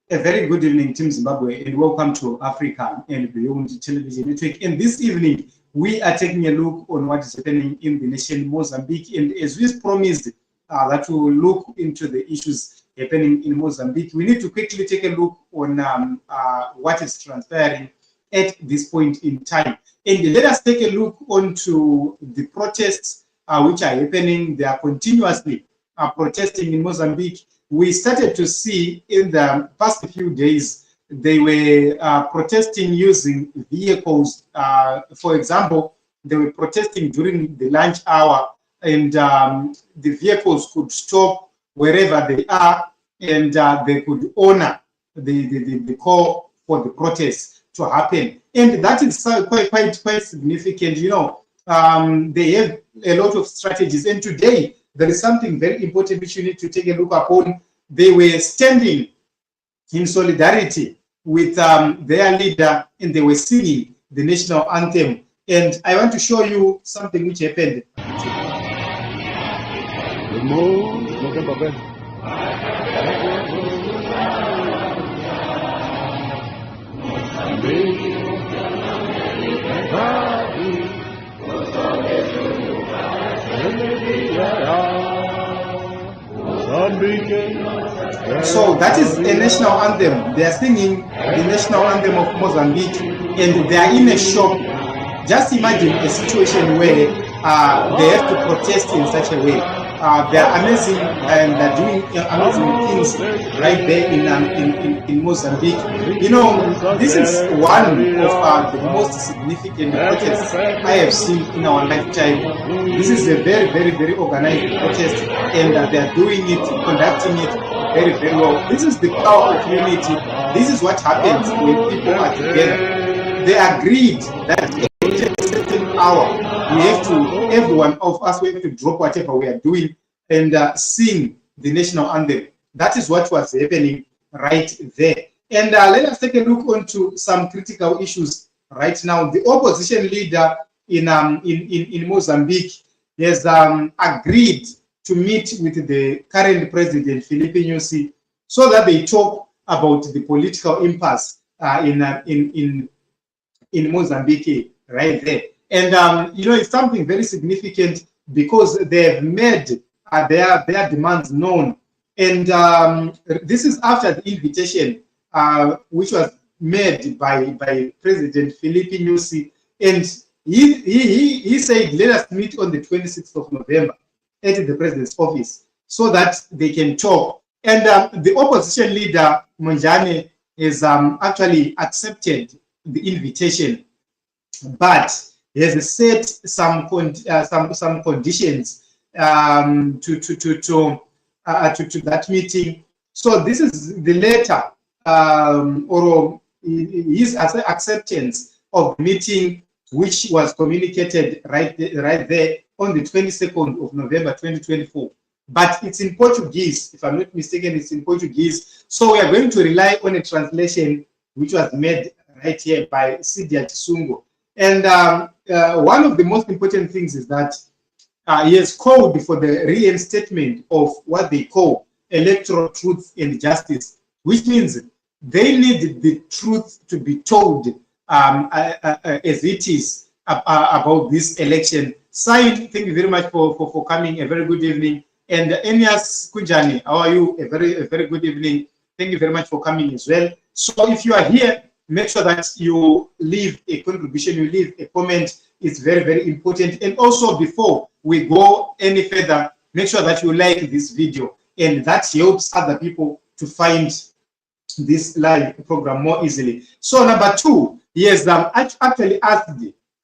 A very good evening, Team Zimbabwe, and welcome to Africa and Beyond Television Network. And this evening, we are taking a look on what is happening in the nation Mozambique. And as we promised that we will look into the issues happening in Mozambique, we need to quickly take a look on what is transpiring at this point in time. And let us take a look onto the protests which are happening. They are continuously protesting in Mozambique. We started to see in the past few days, they were protesting using vehicles. For example, they were protesting during the lunch hour, and the vehicles could stop wherever they are, and they could honor the call for the protests to happen. And that is quite significant. You know, they have a lot of strategies, and today there is something very important which you need to take a look upon. They were standing in solidarity with their leader, and they were singing the national anthem. And I want to show you something which happened. So that is a national anthem. They are singing the national anthem of Mozambique, and they are in a shop. Just imagine a situation where they have to protest in such a way. They are amazing, and they're doing amazing things right there in Mozambique. You know, this is one of the most significant protests I have seen in our lifetime. This is a very organized protest, and they are doing it, conducting it very well. This is the power of unity. This is what happens when people are together. They agreed that at a certain hour, we have to, everyone of us, we have to drop whatever we are doing and sing the national anthem. That is what was happening right there. And let us take a look onto some critical issues right now. The opposition leader in Mozambique has agreed to meet with the current president, President Nyusi, so that they talk about the political impasse in Mozambique right there. And you know, it's something very significant because they have made their demands known. And this is after the invitation which was made by President President Nyusi. And he said, let us meet on the 26th of November at the president's office so that they can talk. And the opposition leader, Mondlane, has actually accepted the invitation, but he has set some conditions to that meeting. So this is the letter or his acceptance of the meeting, which was communicated right there on the 22nd of November 2024. But it's in Portuguese, if I'm not mistaken, it's in Portuguese. So we are going to rely on a translation which was made right here by Sidia Tisungo. And one of the most important things is that he has called for the reinstatement of what they call electoral truth and justice, which means they need the truth to be told as it is about this election. Signed, thank you very much for coming. A very good evening. And Enias Kunjani, how are you? A very good evening. Thank you very much for coming as well. So if you are here, make sure that you leave a contribution, you leave a comment. It's very important. And also, before we go any further, make sure that you like this video, and that helps other people to find this live program more easily. So number two, he has actually asked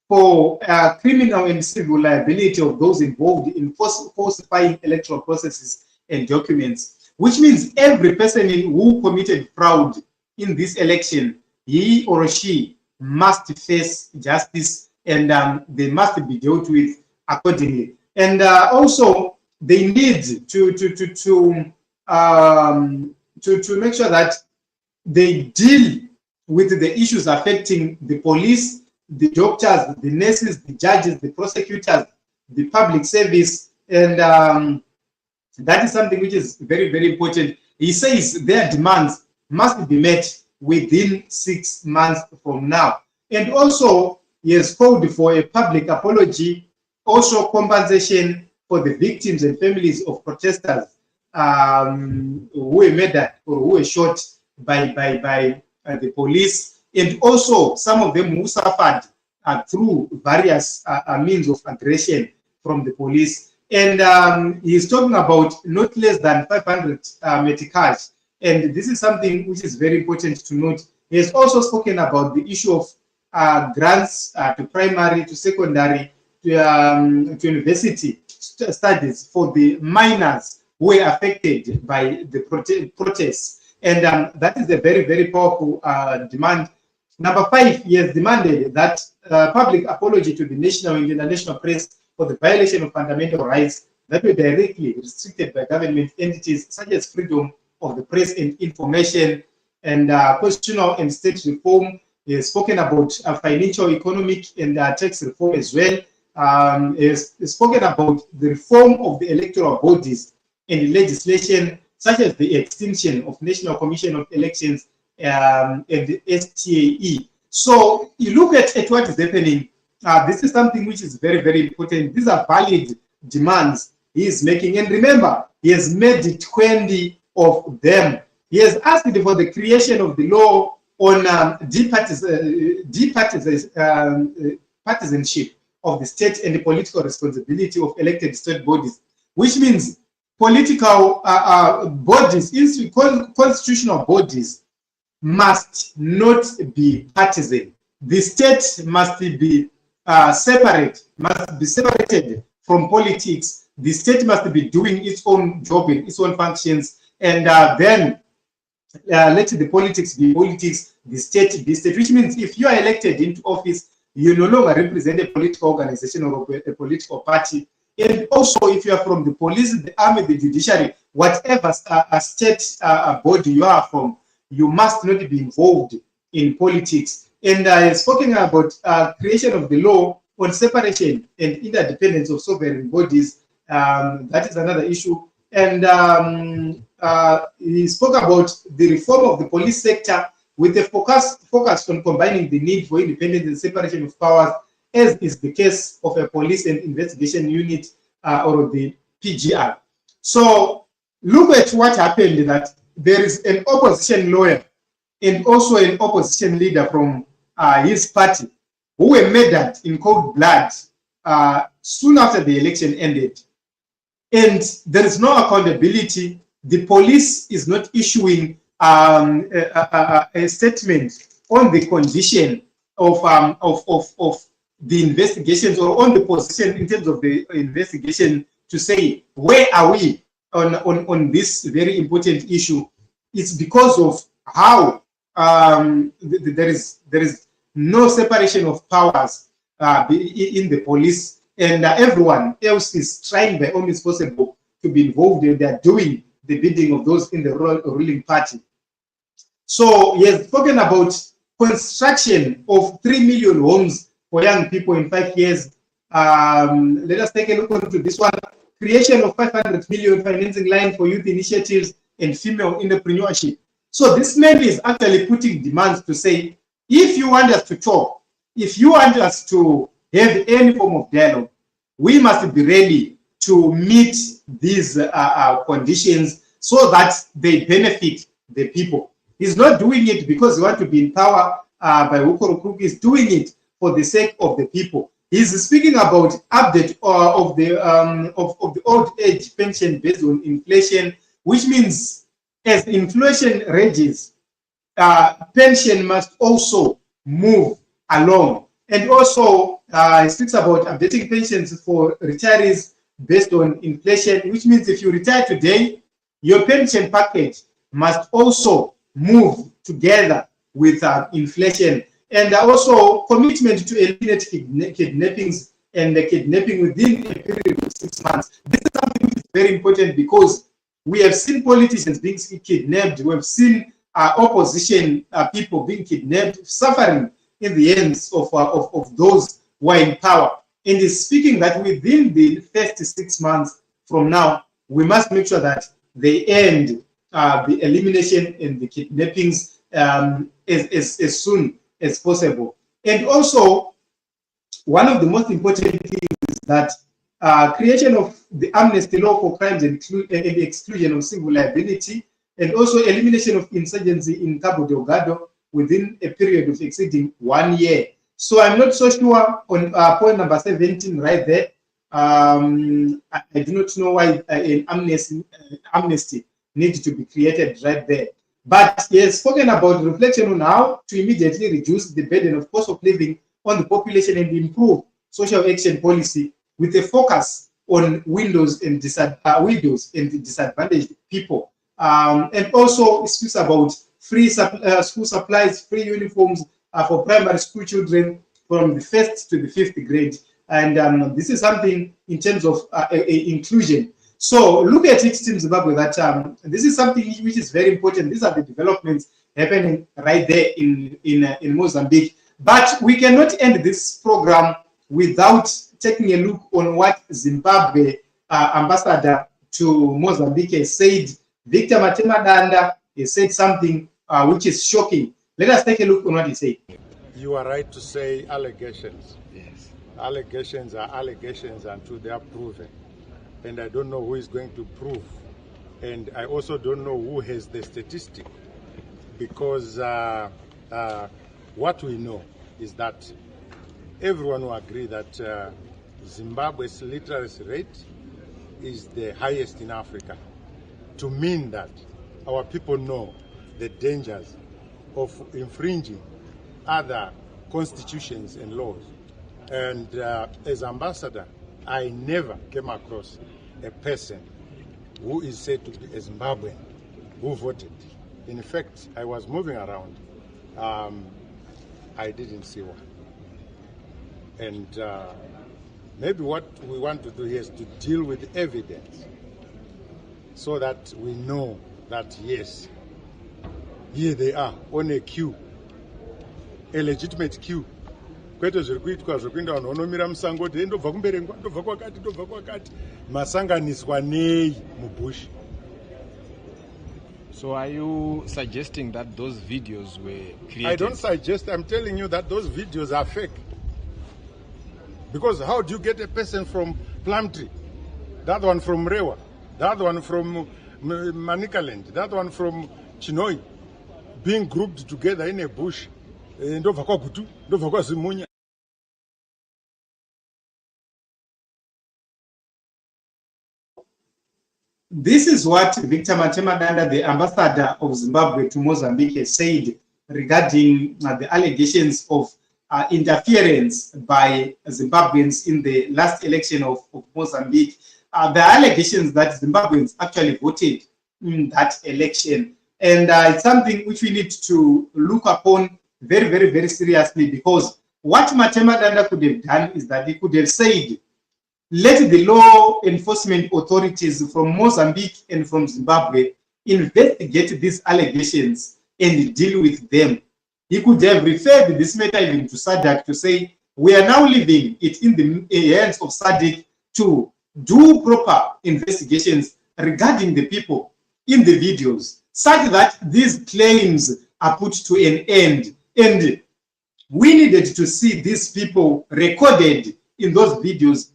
for criminal and civil liability of those involved in falsifying electoral processes and documents, which means every person who committed fraud in this election, he or she must face justice, and they must be dealt with accordingly. And also, they need to make sure that they deal with the issues affecting the police, the doctors, the nurses, the judges, the prosecutors, the public service, and that is something which is very important. He says their demands must be met within 6 months from now. And also, he has called for a public apology, also compensation for the victims and families of protesters who were murdered or who were shot by the police, and also some of them who suffered through various means of aggression from the police. And he's talking about not less than 500 meticals. And this is something which is very important to note. He has also spoken about the issue of grants to primary, to secondary, to university studies for the minors who were affected by the protests. And that is a very, very powerful demand. Number 5, he has demanded that public apology to the national and international press for the violation of fundamental rights that were directly restricted by government entities, such as freedom of the press and information, and constitutional and state reform. He has spoken about financial, economic, and tax reform as well. He has spoken about the reform of the electoral bodies and legislation, such as the extinction of National Commission of Elections and the STAE. So you look at what is happening. This is something which is very, very important. These are valid demands he is making. And remember, he has made 20 of them. He has asked for the creation of the law on partisanship of the state and the political responsibility of elected state bodies, which means political bodies, constitutional bodies, must not be partisan. The state must be separated from politics. The state must be doing its own job and its own functions, and then let the politics be politics, the state be state, which means if you are elected into office, you no longer represent a political organization or a political party. And also, if you are from the police, the army, the judiciary, whatever state body you are from, you must not be involved in politics. And I have spoken about creation of the law on separation and interdependence of sovereign bodies. That is another issue. And he spoke about the reform of the police sector with a focus on combining the need for independence and separation of powers, as is the case of a police and investigation unit or the PGR. So look at what happened, that there is an opposition lawyer and also an opposition leader from his party who were murdered in cold blood soon after the election ended. And there is no accountability. The police is not issuing a statement on the condition of the investigations, or on the position in terms of the investigation, to say where are we on this very important issue. It's because of how there is no separation of powers in the police, and everyone else is trying by all means possible to be involved, and they are doing the bidding of those in the ruling party. So he has spoken about construction of 3 million homes for young people in 5 years. Let us take a look into this one. Creation of 500 million financing line for youth initiatives and female entrepreneurship. So this man is actually putting demands to say, if you want us to talk, if you want us to have any form of dialogue, we must be ready to meet these conditions so that they benefit the people. He's not doing it because he wants to be in power by hook or crook. He's doing it for the sake of the people. He's speaking about update of the old age pension based on inflation, which means as inflation rages, pension must also move along. And also, he speaks about updating pensions for retirees based on inflation, which means if you retire today, your pension package must also move together with inflation. And also commitment to eliminate kidnappings and the kidnapping within a period of 6 months. This is something which is very important, because we have seen politicians being kidnapped. We have seen opposition people being kidnapped, suffering in the hands of those who are in power. And he's speaking that within the first 6 months from now, we must make sure that they end the elimination and the kidnappings as soon as possible. And also, one of the most important things is that creation of the amnesty law for crimes and the exclusion of civil liability, and also elimination of insurgency in Cabo Delgado within a period of exceeding 1 year. So I'm not so sure on point number 17 right there. I do not know why an amnesty needs to be created right there. But he has spoken about reflection on how to immediately reduce the burden of cost of living on the population and improve social action policy with a focus on widows and disadvantaged people. And also speaks about free school supplies, free uniforms for primary school children from the 1st to the 5th grade. And this is something in terms of inclusion. So look at it, Team Zimbabwe, that this is something which is very important. These are the developments happening right there in Mozambique. But we cannot end this program without taking a look on what Zimbabwe ambassador to Mozambique has said. Victor Matemadanda has said something which is shocking. Let us take a look on what he said. You are right to say allegations. Yes. Allegations are allegations until they are proven. And I don't know who is going to prove. And I also don't know who has the statistic. Because what we know is that everyone will agree that Zimbabwe's literacy rate is the highest in Africa. To mean that our people know the dangers of infringing other constitutions and laws. And as ambassador, I never came across a person who is said to be a Zimbabwean who voted. In fact, I was moving around. I didn't see one. And maybe what we want to do here is to deal with evidence so that we know that, yes, here they are on a queue, a legitimate queue. Kwete zviri kuitwa zvokuenda vanhu vanomira musango kuti ndobva kumberengwa ndobva kwakati masanganiswa nei mubush. So are you suggesting that those videos were created? I don't suggest, I'm telling you that those videos are fake. Because how do you get a person from Plumtree, that one from Rewa, that one from Manicaland, that one from Chinoi, being grouped together in a bush? This is what Victor Matemadanda, the ambassador of Zimbabwe to Mozambique, has said regarding the allegations of interference by Zimbabweans in the last election of Mozambique. The allegations that Zimbabweans actually voted in that election. And it's something which we need to look upon very, very, very seriously, because what Matemadanda could have done is that he could have said, let the law enforcement authorities from Mozambique and from Zimbabwe investigate these allegations and deal with them. He could have referred this matter even to SADC to say, we are now leaving it in the hands of SADC to do proper investigations regarding the people in the videos, such that these claims are put to an end. And we needed to see these people recorded in those videos,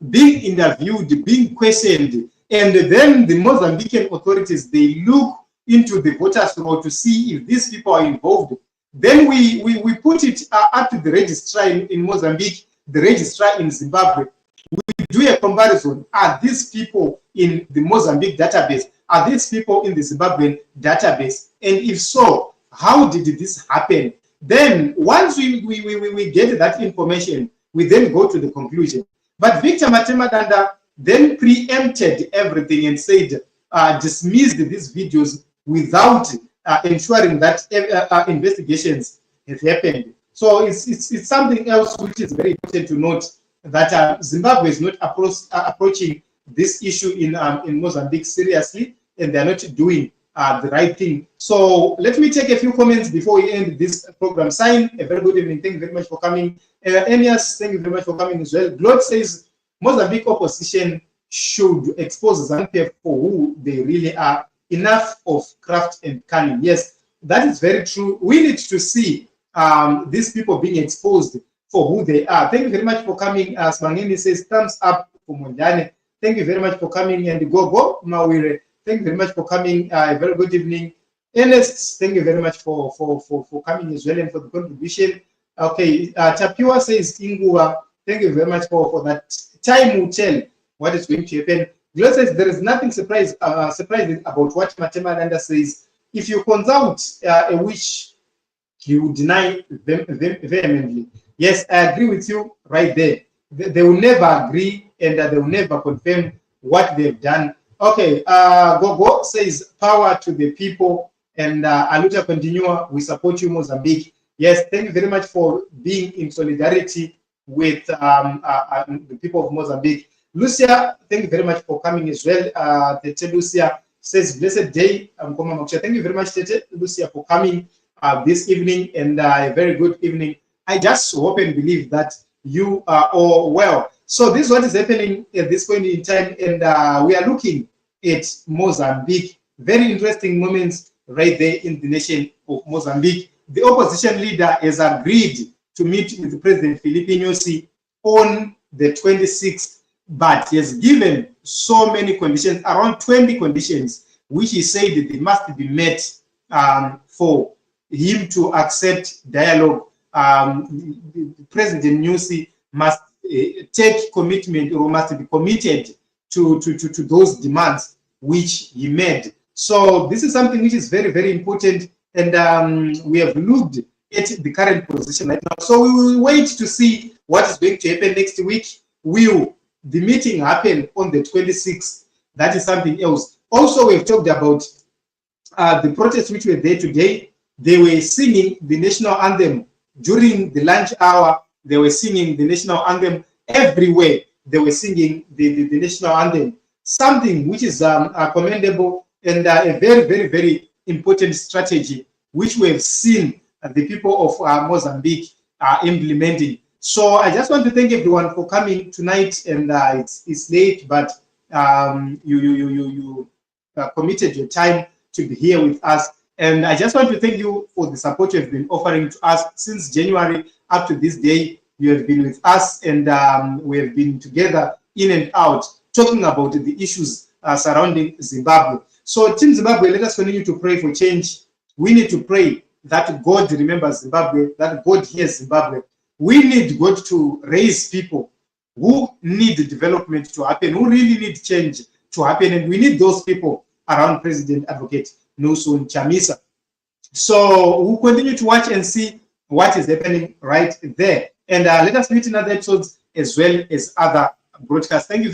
being interviewed, being questioned, and then the Mozambican authorities, they look into the voters' roll to see if these people are involved. Then we put it up to the registrar in Mozambique, the registrar in Zimbabwe. We do a comparison. Are these people in the Mozambique database? Are these people in the Zimbabwean database? And if so, how did this happen? Then once we get that information, we then go to the conclusion. But Victor Matemadanda then preempted everything and said, dismissed these videos without ensuring that investigations have happened. So it's something else which is very important to note, that Zimbabwe is not approaching this issue in Mozambique seriously, and they're not doing the right thing. So let me take a few comments before we end this program. Sign, a very good evening. Thank you very much for coming. Enias, thank you very much for coming as well. Glod says Mozambique opposition should expose ZANU-PF for who they really are enough of craft and cunning. Yes, that is very true. We need to see these people being exposed for who they are. Thank you very much for coming. As Mangini says, thumbs up for Mondlane. Thank you very much for coming. And Gogo Mawire, thank you very much for coming. A very good evening. Ernest, thank you very much for coming as well and for the contribution. Okay, Tapua says, Ingua, thank you very much for that. Time will tell what is going to happen. Glo says there is nothing surprising about what Matemalanda says. If you consult a witch, you deny them vehemently. Yes, I agree with you right there. They will never agree and they will never confirm what they've done. Okay, Gogo says power to the people, and Aluta Continua, we support you, Mozambique. Yes, thank you very much for being in solidarity with the people of Mozambique. Lucia, thank you very much for coming as well. Tete Lucia says, blessed day. Thank you very much, Tete Lucia, for coming this evening, and a very good evening. I just hope and believe that you are all well. So this is what is happening at this point in time, and we are looking at Mozambique. Very interesting moments right there in the nation of Mozambique. The opposition leader has agreed to meet with President Nyusi on the 26th, but he has given so many conditions, around 20 conditions, which he said that they must be met for him to accept dialogue. President Nyusi must take commitment, or must be committed to those demands which he made. So this is something which is very, very important, and we have looked at the current position right now. So we will wait to see what is going to happen next week. Will the meeting happen on the 26th? That is something else. Also, we have talked about the protests which were there today. They were singing the national anthem during the lunch hour. They were singing the national anthem everywhere. They were singing the national anthem, something which is commendable, and a very, very, very important strategy which we have seen the people of Mozambique are implementing. So I just want to thank everyone for coming tonight, and it's late, but you committed your time to be here with us. And I just want to thank you for the support you have been offering to us since January up to this day. You have been with us, and we have been together in and out talking about the issues surrounding Zimbabwe. So Team Zimbabwe, let us continue to pray for change. We need to pray that God remembers Zimbabwe, that God hears Zimbabwe. We need God to raise people who need development to happen, who really need change to happen, and we need those people around President Advocate Nelson Chamisa. So we'll continue to watch and see what is happening right there. And let us meet in other episodes as well as other broadcasts. Thank you.